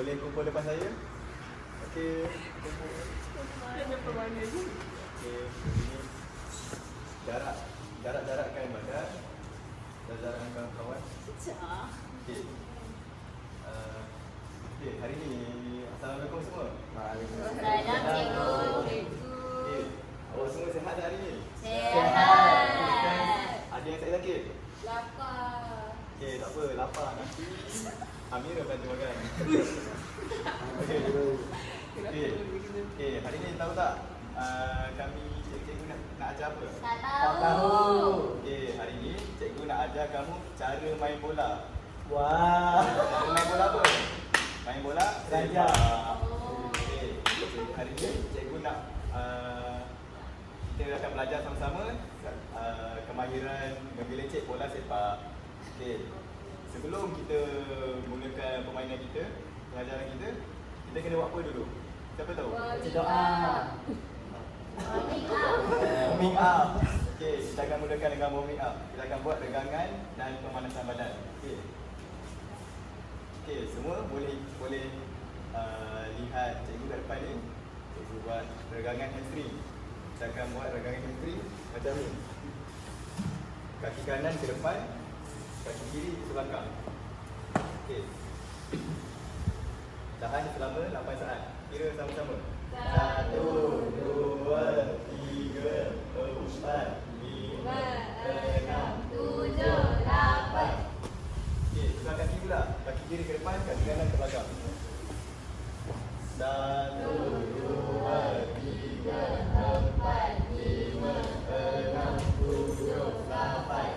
boleh kumpul depan saya. Okey, kumpul. Okey, ini jarakkan badan. Jarakkan kawan-kawan. Okey. Okey, hari ni Assalamualaikum semua. Waalaikumsalam cikgu. Okey. Awak semua sihat tak hari ni? Sihat. Ada yang sakit? Lapar. Okey, tak apa, lapar nanti Amira bantu makan. Okey. Okey, hari ni tahu tak kami cikgu nak ajar apa? Tak tahu. Okey, hari ni cikgu nak ajar kamu cara main bola. Wah. Cara main bola apa? Main bola Raja. Okey, hari ni cikgu nak kita akan belajar sama-sama kemahiran menggelecek bola sepak. Okey. Sebelum kita mulakan permainan kita, pengajaran kita kena buat apa dulu? Siapa tahu? Doa. Warming up. Okey, kita akan mulakan dengan warming up. Kita akan buat regangan dan pemanasan badan. Okey. Okey, semua boleh lihat cikgu kat depan ni. Cikgu buat regangan hamstring. Kita akan buat regangan hamstring macam ni. Kaki kanan ke depan, kaki kiri ke belakang. Okey. Tahan selama 8 saat. Kira sama-sama. 1, 2, 3, 4, 5, 6, 7, 8. Okey, tukar kaki pula. Kaki kiri ke depan, kaki kanan ke belakang. 1, 2, 3, 4, 5, 6, 7, 8.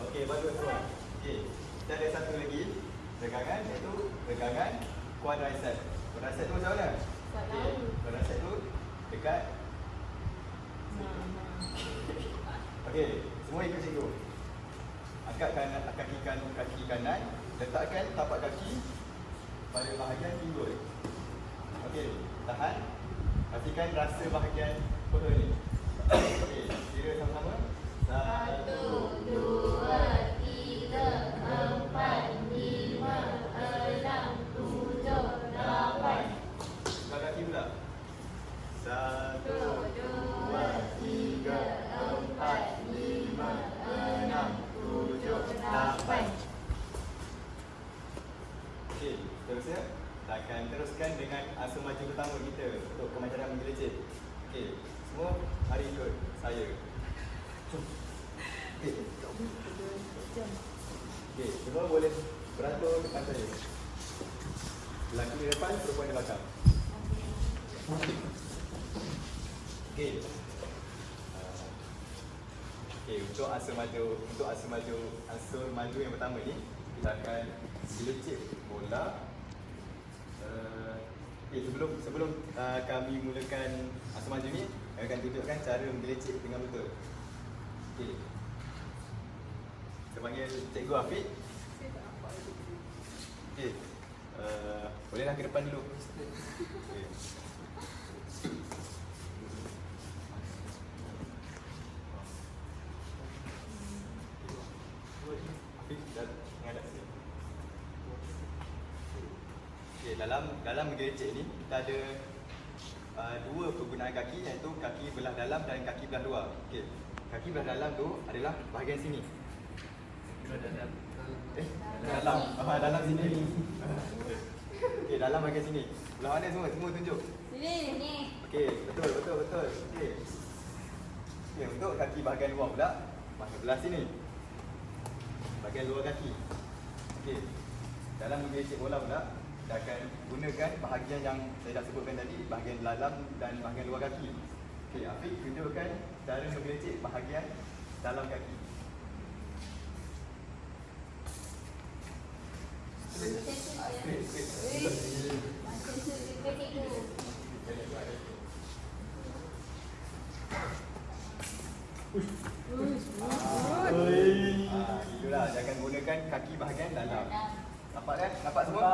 Okey, bagus semua. Okey, kita ada satu lagi regangan, iaitu regangan quadricep. Quadricep tu macam mana? Okey, quadricep tu dekat. Okey, semua ikut cikgu. Angkat kaki kanan, letakkan tapak kaki pada bahagian pinggul. Okey, tahan. Pastikan rasa bahagian peha ni. Okey, kira sama-sama. 1, 1, 2, 3, 4, 5, 6, 7, 8. Tukar kaki pula. 1, 2, 3, 4, 5, 6, 7, 8. Okey, seterusnya kita akan teruskan dengan asa maju pertama kita untuk kemahiran menggelecek. Okey, semua mari ikut saya. Okey. Okey, semua boleh beratur depan saya. Lelaki di depan, perempuan di belakang. Okey. Okey, untuk asa maju yang pertama ni, kita akan gelecek bola. Okey, sebelum kami mulakan asa maju ni, kami akan tunjukkan cara menggelecek dengan betul. Okey. Kita panggil Cikgu Afiq. Okey. Bolehlah ke depan dulu. Okey. Afiq, menghadap sini. Okey, dalam menggelecek ni kita ada dua penggunaan kaki, iaitu kaki belah dalam dan kaki belah luar. Okey. Kaki belah dalam tu adalah bahagian sini. Dalam sini. Okey, dalam bahagian sini. Belah mana semua? Semua tunjuk. Sini. Okey, betul. Okey. Okey, untuk kaki bahagian luar pula, belah sini. Bahagian luar kaki. Okey. Dalam menggelecek bola pula, kita akan gunakan bahagian yang saya dah sebutkan tadi, bahagian dalam dan bahagian luar kaki. Okey, Afiq tunjukkan cara menggelecek bahagian dalam kaki. Itulah, jangan gunakan kaki bahagian dalam. Nampak kan? Nampak semua?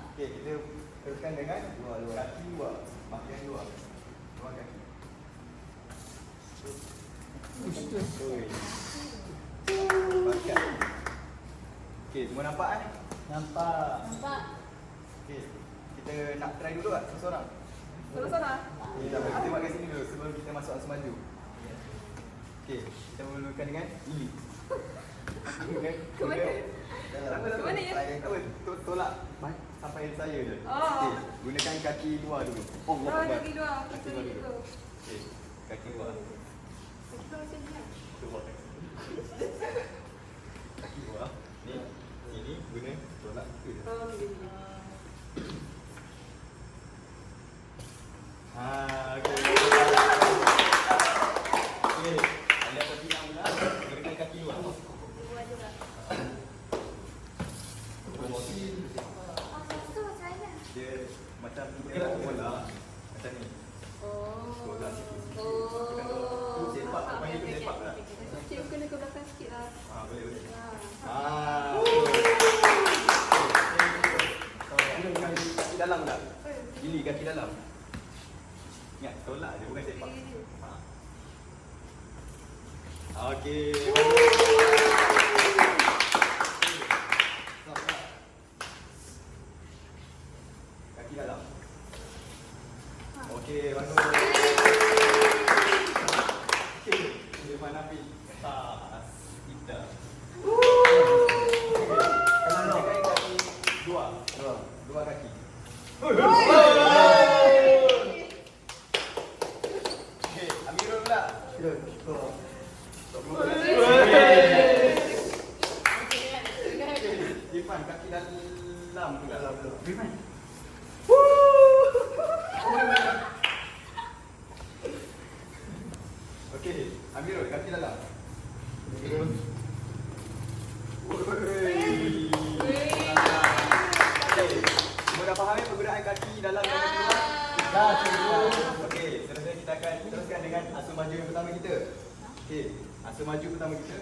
Okey, kita teruskan dengan kaki luar. Bahagian luar. Luar kaki. Okey, semua nampak kan? Nampak. Okey. Kita nak try dulu tak? Seorang-seorang? Sorang-sorang. Okay, tak apa. Kita buat kat sini dulu sebelum kita masuk asa maju. Okey, kita mulakan dengan Lily. Ke mana? Tak apa, tak Ke apa. mana ya? Tak apa, tolak sampai saya je. Oh. Okey, gunakan kaki luar dulu. Oh, kaki dua. Kaki Kita luar ni dulu. dulu. Okey, kaki luar. Kita macam ni lah. Luar. Kaki luar. Ni, sini guna tolak ke je. Oh, ni. Ha, okey. Okey, anda kaki yang pula gunakan kaki luar. Dua juga. Satu macam mana? Dia macam kita bola macam ni. Oh. Tolak sikit. Oh. Tu sepak, panggil tu sepak lah. Cikgu kena ke belakang sikit lah. Ha, boleh boleh. Ha. Kaki dalam pula. Gili kaki dalam. Ingat tolak je bukan sepak. Ha. Okey. Kaki dalam. Okey, bagus. Okey, Irfan Nafi. Tas. Ida. Kanan kaki dua. Dua kaki. Okey, Amirul pula. Irfan kaki dalam pula. Irfan. Okey, Amirul kaki dalam. Amirul. Okey, semua dah faham penggunaan kaki dalam dan kaki luar? Dah, cikgu. Okey, seterusnya kita akan teruskan dengan asa maju yang pertama kita. Okey, asa maju pertama kita.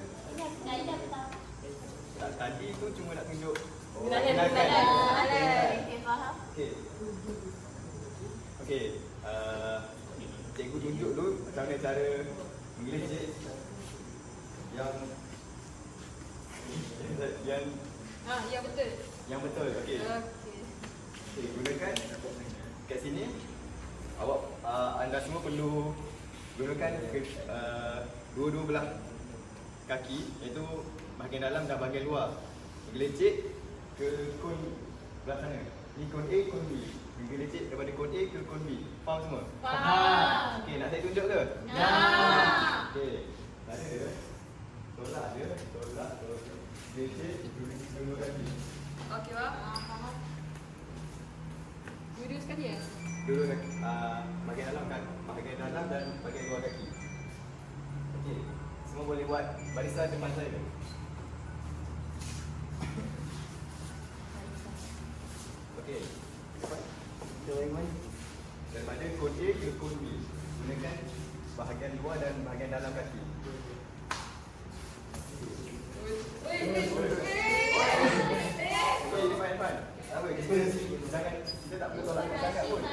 Tak, tadi tu cuma nak tunjuk Gunakan. Okey, faham. Okey. Okey, cikgu tunjuk dulu macam mana cara menggelincir yang Ya, betul. yang betul. Okey. Okey. Okey, gunakan kat sini. Awak anda semua perlu gunakan dua-dua belah kaki, iaitu bahagian dalam dan bahagian luar. Menggelincir ke kon belah sana. Ni kon A, kon B. Menggelincir daripada kon A ke kon B. Faham semua? Faham. Okey, nak saya tunjuk ke? Nak. Okey. Ada dia. Tolak dia, tolak. Gelincir dua kaki. Okey, faham. Dua-dua sekali ya? Dulu bahagian dalam kan, bahagian dalam dan bahagian luar kaki. Okey, semua boleh buat barisan depan saya. Okey. Daripada kon A ke kon B, gunakan bahagian luar dan bahagian dalam kaki. Okey, Irfan. Apa kita kita tak perlu tolak sangat pun.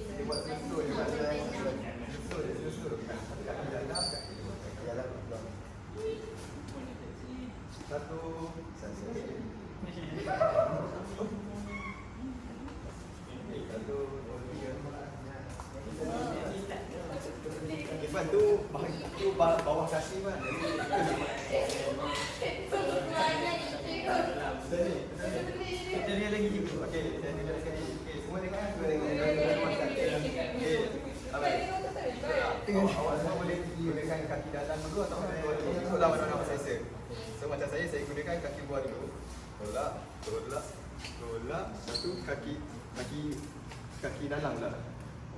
Dia buat slow je kan. Slow. Tapi kaki dalam, kaki dalam. Satu. Okey, satu, dua, tiga. Irfan tu bawah kaki kan. Kita lihat lagi cikgu. Okey, saya tunjuk sekali. Okey, semua tengok kan? Semua tengok. Okey. Awak semua boleh gunakan kaki dalam dulu atau kaki luar dulu. Ikutlah mana-mana awak selesa. So macam saya gunakan kaki luar dulu. Tolak. Satu kaki dalam pula.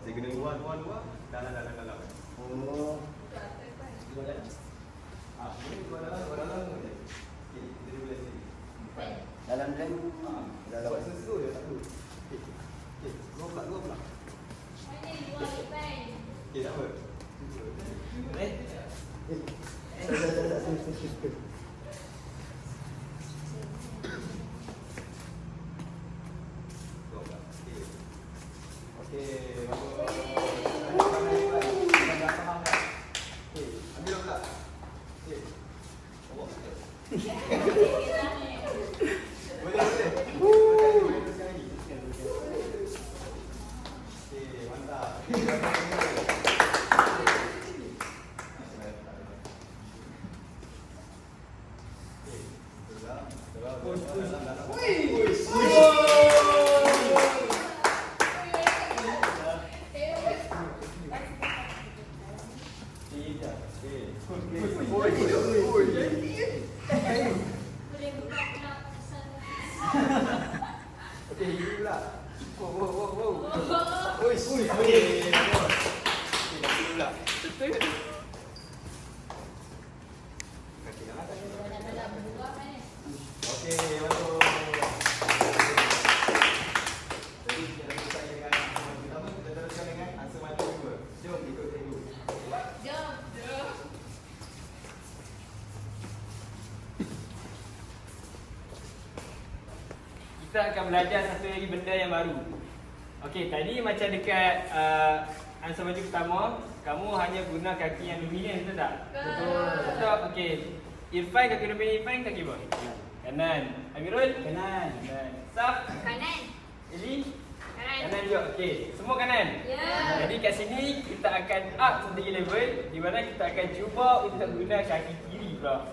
Saya guna luar. Dalam. Oh. Ini luar dalam. Okey, kita boleh sini. Dalam dan dalam. Buat sesuatu je tak perlu. Okey, dua pula. Okey, tak apa. Dua pula. Okey, bagus. Dah faham dah. Okey, ambil pula. Okey. Boleh. Okey, ini pula. Wow. Uish. Okey, kaki pula. Kaki dah atas. Okey, masuk. Jadi kita dah selesai dengan answer pertama, kita teruskan dengan answer mata kedua. Jom ikut cikgu. Jom. Kita akan belajar satu lagi benda yang baru. Okey, tadi macam dekat answer baju pertama, kamu hanya guna kaki yang dominan, betul tak? Betul. Okey. Irfan, kaki dominan Irfan kaki apa? Kanan. Amirul? Kanan. Saf? Kanan. Eli? Kanan. Kanan juga. Okey, semua kanan. Ya. Jadi kat sini kita akan up satu level di mana kita akan cuba untuk guna kaki kiri pula.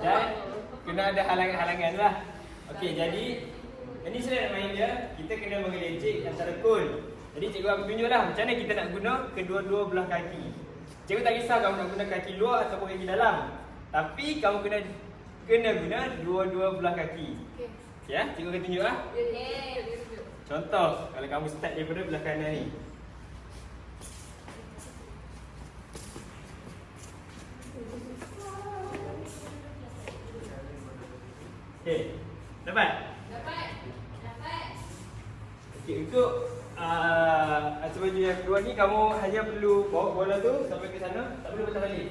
Dan kena ada halangan-halangan lah. Okey, jadi ini saya nak main dia, kita kena mengelecek antara kon. Jadi cikgu akan tunjuklah macam mana kita nak guna kedua-dua belah kaki. Cikgu tak kisah kamu nak guna kaki luar ataupun kaki dalam. Tapi kamu kena guna dua-dua belah kaki. Okey. Ya, cikgu akan tunjuklah. Okey. Contoh, kalau kamu start daripada belah kanan ni. Okey, dapat? Dapat. Okey, untuk answer baju yang kedua ni kamu hanya perlu bawa bola tu sampai ke sana, tak perlu patah balik.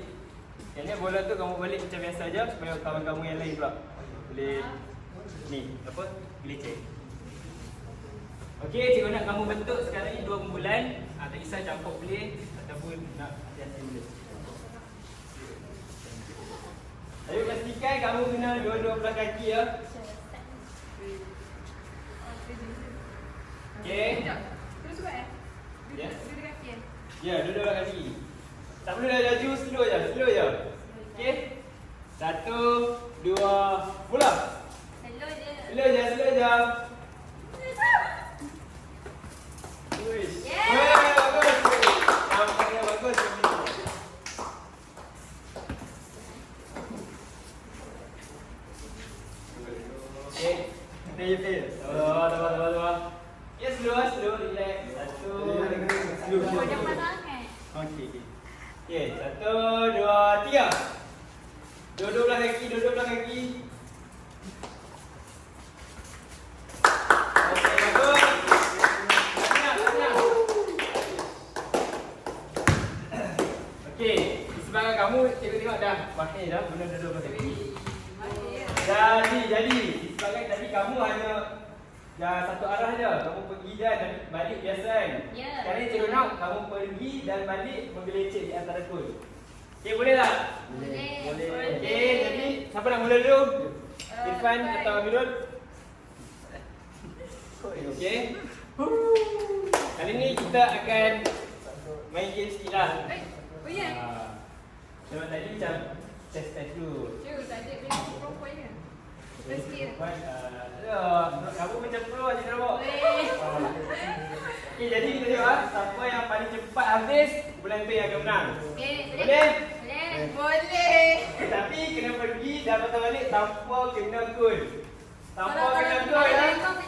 Yang ni bola tu kamu balik macam biasa aja supaya kawan kamu yang lain pula boleh ni apa? Gelecek. Okey, cikgu nak kamu bentuk sekarang ni dua kumpulan. Tak kisah campur boleh ataupun nak biasa boleh. Ayo pastikan kamu guna dua-dua belah kaki ya. Okey. Terus buat Ya. Duduk kaki. Ya, duduk belah kaki. Tak perlu dah laju, slow je. Okey. 1, 2, mula. Slow je. Slow je. Uish. Yeah. Weh, bagus. Nampaknya bagus. Okey. Fail. Sabar. Ya, slow, relax. 1, 2, Kau jangan sangat. Okey. Okey, 1, 2, 3. Duduk belah kaki. Okey, bagus. Banyak. Okey, di sebelah kamu tengok dah mahir dah guna duduk belah kaki. Jadi disebabkan tadi kamu hanya satu arah je, kamu pergi dan balik biasa kan? Ya. Sekarang ni cikgu nak kamu pergi dan balik menggelecek di antara kon. Okey, boleh tak? Boleh. Okey, jadi siapa nak mula dulu? Irfan atau Amirul? Okey. Kali ni kita akan main game sikit lah. Oh ya. Sebab tadi macam test dulu. Cikgu tak ada bila perempuan je. Terus kira. Irfan, kamu macam pro je nampak. Boleh. Okey, jadi kita tengok siapa yang paling cepat habis, bulan tu yang akan menang. Okey, Boleh? Boleh. Tapi kena pergi dan patah balik tanpa kena kun. Tanpa Kalau kena kun ya. kalau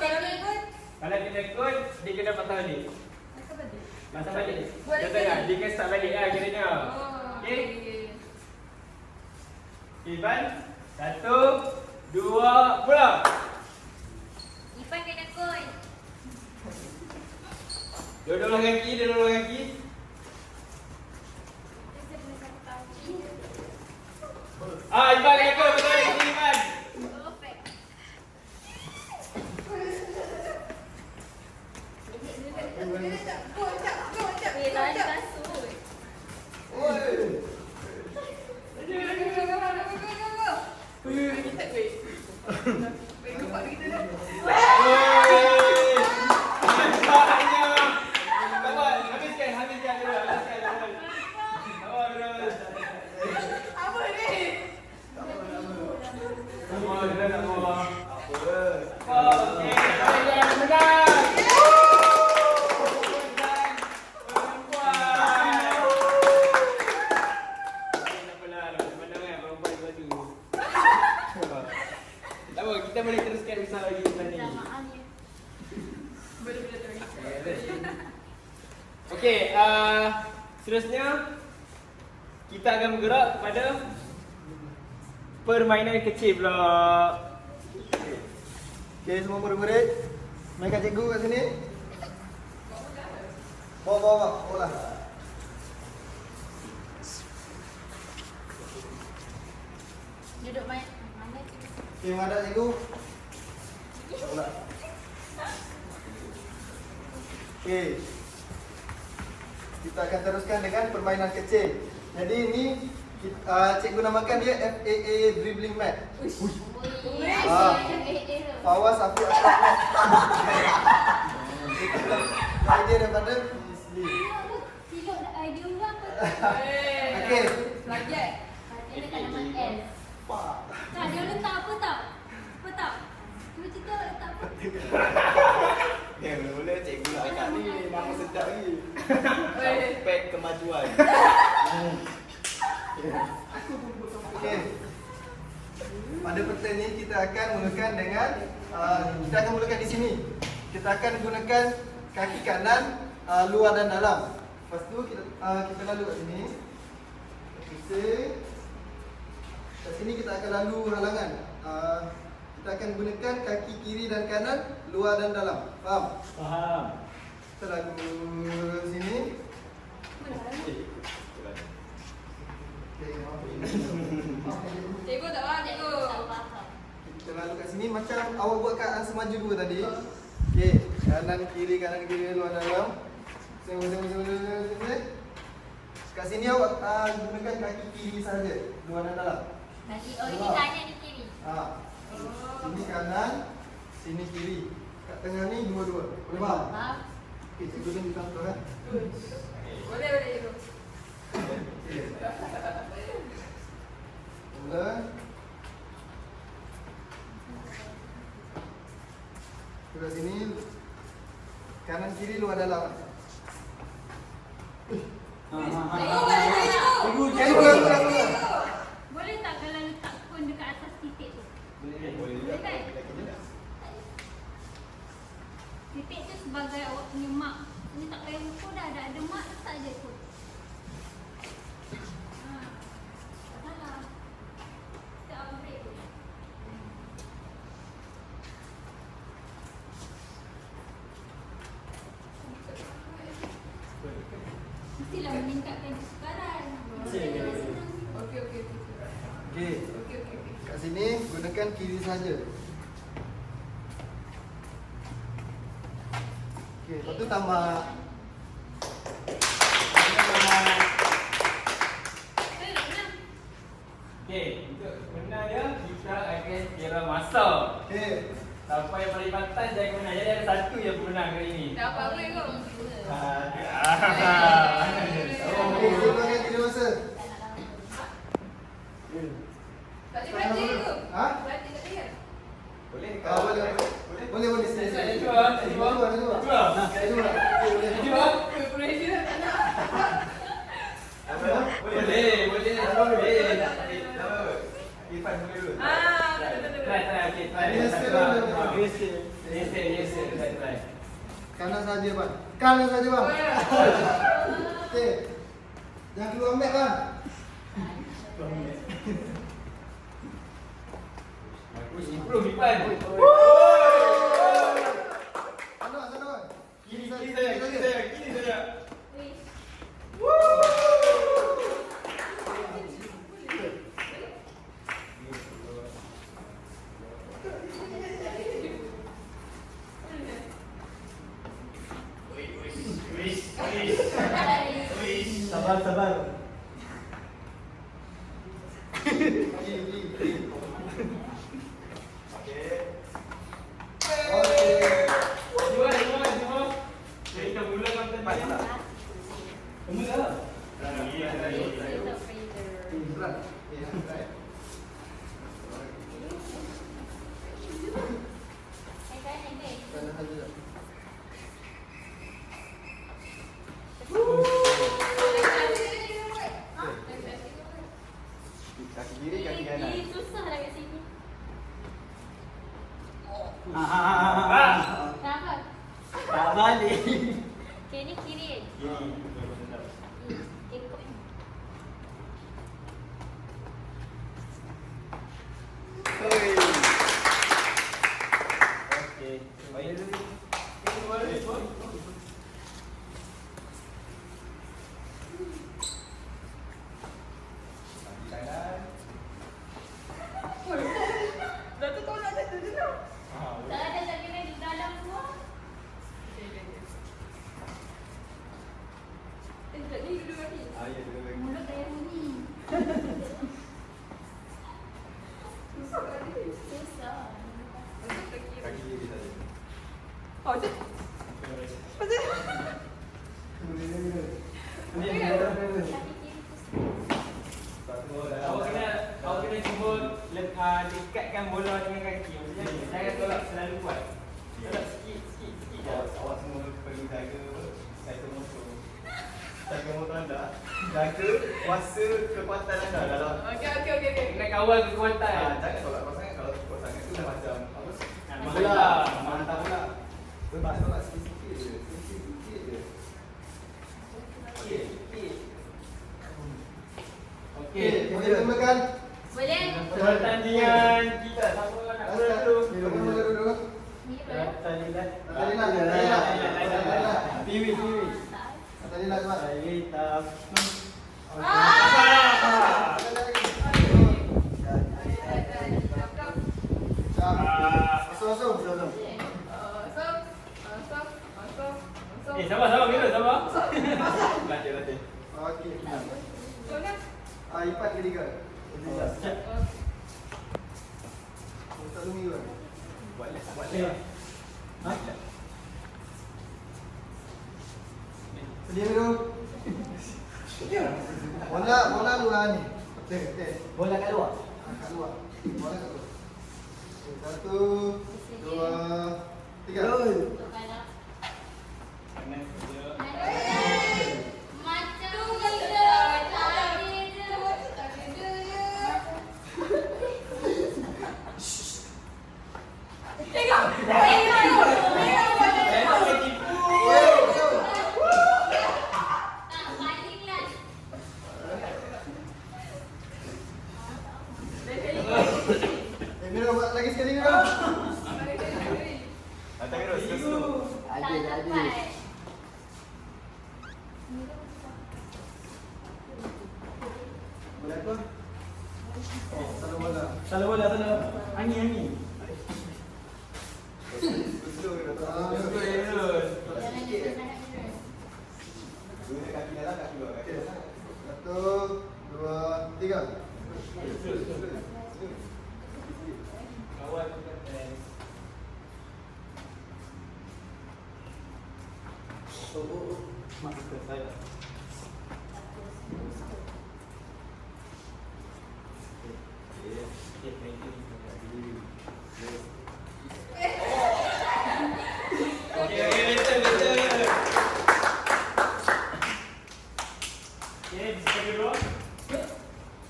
Kalau kena kun, dia kena patah balik. Patah balik. Buat Contohnya, lagi. dia kena start balik lah kiranya. Oh. Okey? Irfan, 1, 2, mula. Ipan kena kun. Dua-dua belah kaki. Irfan kena kun, betul Irfan. Perfect. Lain kasut. Mula nak bawah. Apa? Okey, kalian menang. Kita boleh teruskan usaha lagi sebentar ni. Boleh-boleh terus. Okey, seterusnya kita akan bergerak kepada permainan kecil pula. Okey, semua murid-murid. Mainkan cikgu kat sini. Bawa. Bola. Duduk main. Mana tu? Okey, menghadap cikgu. Bola. Okey. Kita akan teruskan dengan permainan kecil. Jadi ini cikgu namakan dia FAA dribbling mat. Fawaz Afiq Ashraf mat. Idea daripada Misli. Silap idea orang tu. Okey. Plagiat. Dia letak nama L. Tak, dia letak apa tak? Apa tak? Cuba cerita letak apa? Mula cikgu nak angkat ni nama sedap lagi. Sampai kemajuan. Okey. Pada pertanyaan ini kita akan mulakan dengan kita akan mulakan di sini. Kita akan gunakan kaki kanan luar dan dalam. Lepas tu kita lalu kat sini. Pusing. Kat sini kita akan lalu halangan. Kita akan gunakan kaki kiri dan kanan luar dan dalam. Faham? Faham. Kita lalu sini. Cikgu tak faham, cikgu. Kita lalu kat sini macam awak buat kat semaju dua tadi. Okey, kanan kiri luar dalam. Sini. Kat sini awak gunakan kaki kiri saja, luar dan dalam. Nanti ini kanan ni kiri. Sini kanan, sini kiri. Kat tengah ni dua-dua. Boleh faham? Faham? Okey, cikgu dan kita kan. Boleh cikgu. Mula. Kat sini kanan kiri luar dalam. Boleh tak kalau letak pun dekat atas titik tu? Boleh juga. Titik tu sebagai awak punya mark. Ni tak payah ukur dah ada mark letak je tu. Tak salah. Tak upgrade tu. Mestilah meningkatkan kesukaran. Okey. Okey. Kat sini gunakan kiri saja. Okey, lepas tu tambah. Okey, untuk benar dia kita akan kira masa. Okey. Siapa yang paling pantas dia akan menang. Jadi ada satu yang menang kali ini. Dapat boleh kau? Okey, gunakan kiri masa. Tak boleh berhenti tu. Ha? Berhenti tak boleh. Boleh. Boleh. Sini. Cuba. Boleh. Irfan boleh dulu. Try. Okay, try. Yes. Try. Kanan saja, Bang. Kanan saja, Bang. Okey. Jangan keluar mat, Bang. Bagus, improve Ipan. Sana, Bang. Kiri saya. Sabar. Kita mulakan tempat. Mula. Ya, dua lagi. Mulut kayak bunyi. Susah. Kaki kiri saja. Kaki kiri Satu dah. Awak kena cuba dekatkan bola dengan kaki. Maksudnya jangan tolak selalu kuat. Tolak sikit je. Awak semua perlu jaga cycle motor. Cycle motor anda. Jaga kuasa kekuatan anda dalam. Kena kawal kekuatan. Jangan tolak kuat sangat. Kalau kuat sangat tu dah macam apa? Mantap. Mantap pula. Sebab tolak sikit-sikit je. Sikit-sikit je. Sikit. Okey, Okey. boleh mulakan. boleh? Pertandingan kita siapa nak mula dulu? Mula dulu. Ni apa? Pertandingan. Piwi. Tadi nak cepat. Hitam. Masuk. Sabar kita sabar. Latih. Okey. Ipat ketiga. Ustaz Lumi dulu. Buat leh. Sedia dulu. Bola dua ni. Okey. Bola kat luar. Kat luar. Bola kat luar. Okey, 1, 2, 3. Untuk kalah. Kanan saja. Macam gila. Tadi je. Tak balik lah. Mira buat lagi sekali Mira. Hantar terus. Tak dapat. Boleh apa? Satu bola. Salah bola. Angin. Slow. Jangan terus. Dua kaki dalam, kaki luar. Kaki dalam. 1, 2, 3. Kawal kekuatan. Maksud saya.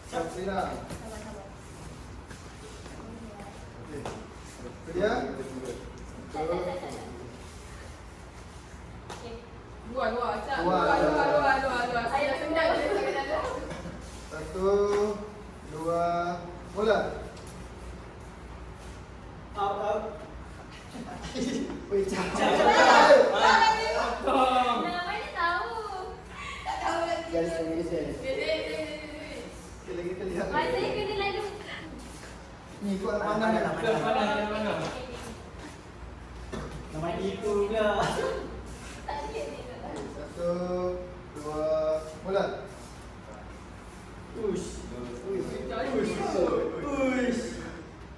Siap Mira. Sedia? Satu, dua, bola. Out. Wei, cakap. Mana tahu? Lagi kita lihat. Masa kena lalu. Ni ikut arah pandang dah. Mana? Nama itu pula. Tak boleh ni. Satu, dua, bola. Ush.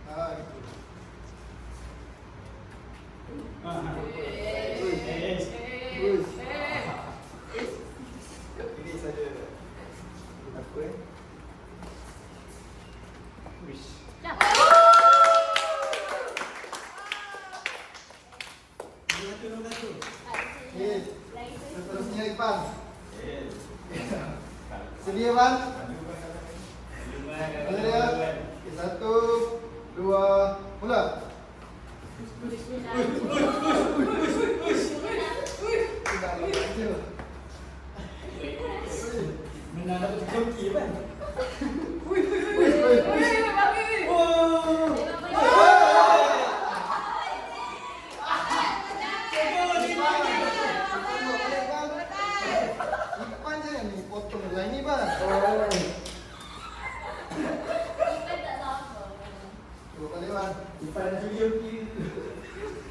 Ah, gitu. Ini saja. Apa eh? Ush. Dah. Okey. Lagi tu. Seterusnya Ipan. Eh. Sedia Pan? Sedia? Okey, satu, dua, bola. Tidak ada aja. Mana dapat joki kan? Ipan jangan ni potong lain ni Pan. Ipan tak tahu apa. Cuba balik Pan. Ipan dah joki.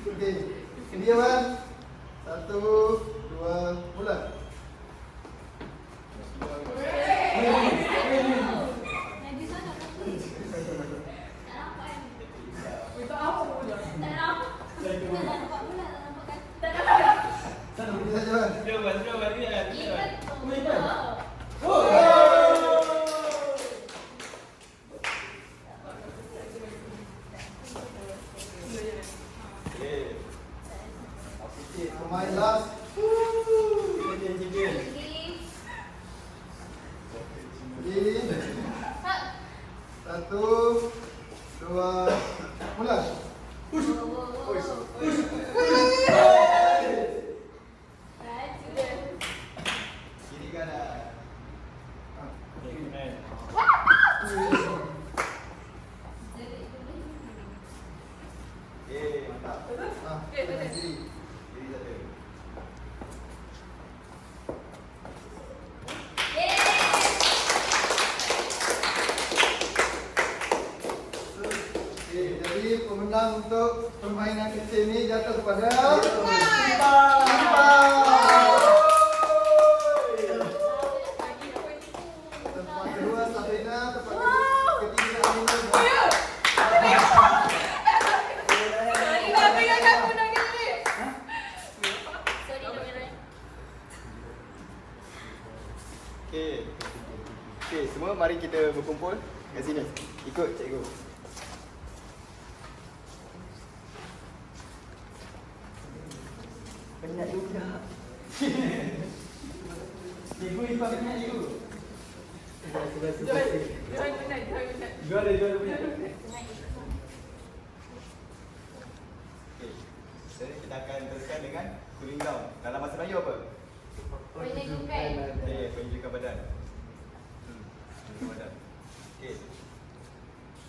Okey. Sedia Pan? Satu, dua, bola. Bismillah. 1, 2, mula. Push. Kiri kanan. Okey, mantap. Kiri. Kiri satu. Okey, jadi pemenang untuk permainan kecil ni jatuh kepada tempat kedua Sabrina, tempat ketiga Aminul. Okey. Okey, semua mari kita berkumpul kat sini. Ikut cikgu. Penat juga. Cikgu Ifah penat cikgu. Juara penat. Okey. Jadi kita akan teruskan dengan cooling down. Dalam bahasa Melayu apa? Okey, penunjukan badan. Penunjukan badan. Okey.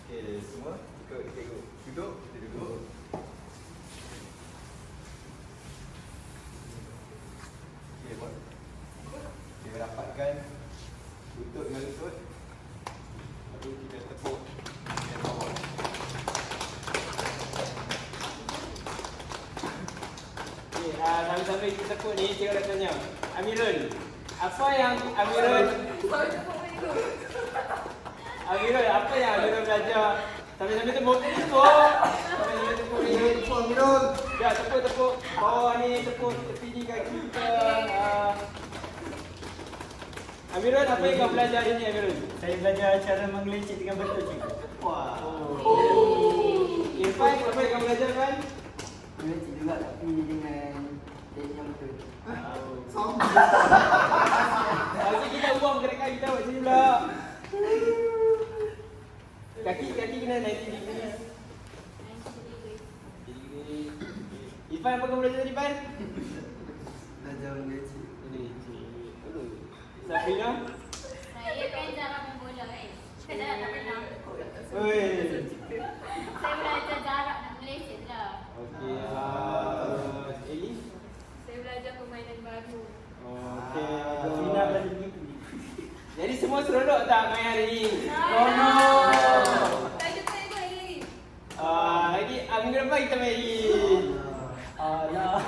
Okey, semua ikut cikgu. Duduk, kita duduk. Okey, buat. Kita rapatkan lutut dengan lutut. Lalu kita tepuk dari bawah. Okey, sambil-sambil kita tepuk ni, cikgu nak tanya. Amirul, apa yang Amirul apa yang Amirul belajar? Sambil-sambil tepuk. Sambil-sambil tepuk ni. Tepuk Aminul. Ya, tepuk bawah ni, tepuk tepi ni kaki kita. Amirul, apa yang kau belajar hari ni, Amirul? Saya belajar cara menggelincir dengan betul, cikgu. Wah. Irfan, apa yang kau belajar kan? Menggelincir juga tapi dengan teknik yang betul. Sombong. Okey, kita buang gerakan kita buat sini pula. Kaki kena 90 degree. Irfan, apa kau belajar tadi, Irfan? Belajar menggelincir. Sabrina? Saya kan jarang main bola Saya tak pernah. Oi. Saya belajar jarak nak Malaysia lah. Okey. Eli? Saya belajar permainan baru. Okey. Sabrina belajar begitu. Jadi semua seronok tak main hari ni? Tak jumpa ikut lagi. Lagi minggu depan kita main lagi. Alah.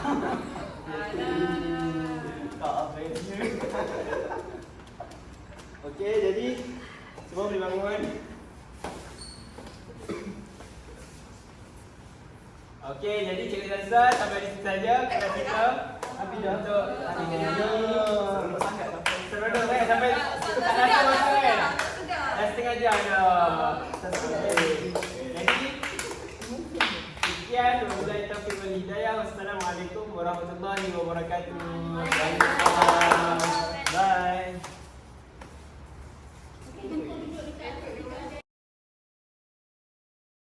Tak apa. Okey, jadi semua boleh bangun. Okey, jadi Cikgu Zazza sampai di situ saja kelas kita. Tapi dah untuk hari ini. Seronok sangat seronok kan sampai tak rasa masa kan. Dah setengah jam dah. Jadi sekian wabillahi taufiq wal hidayah. Wassalamualaikum warahmatullahi wabarakatuh. Bye.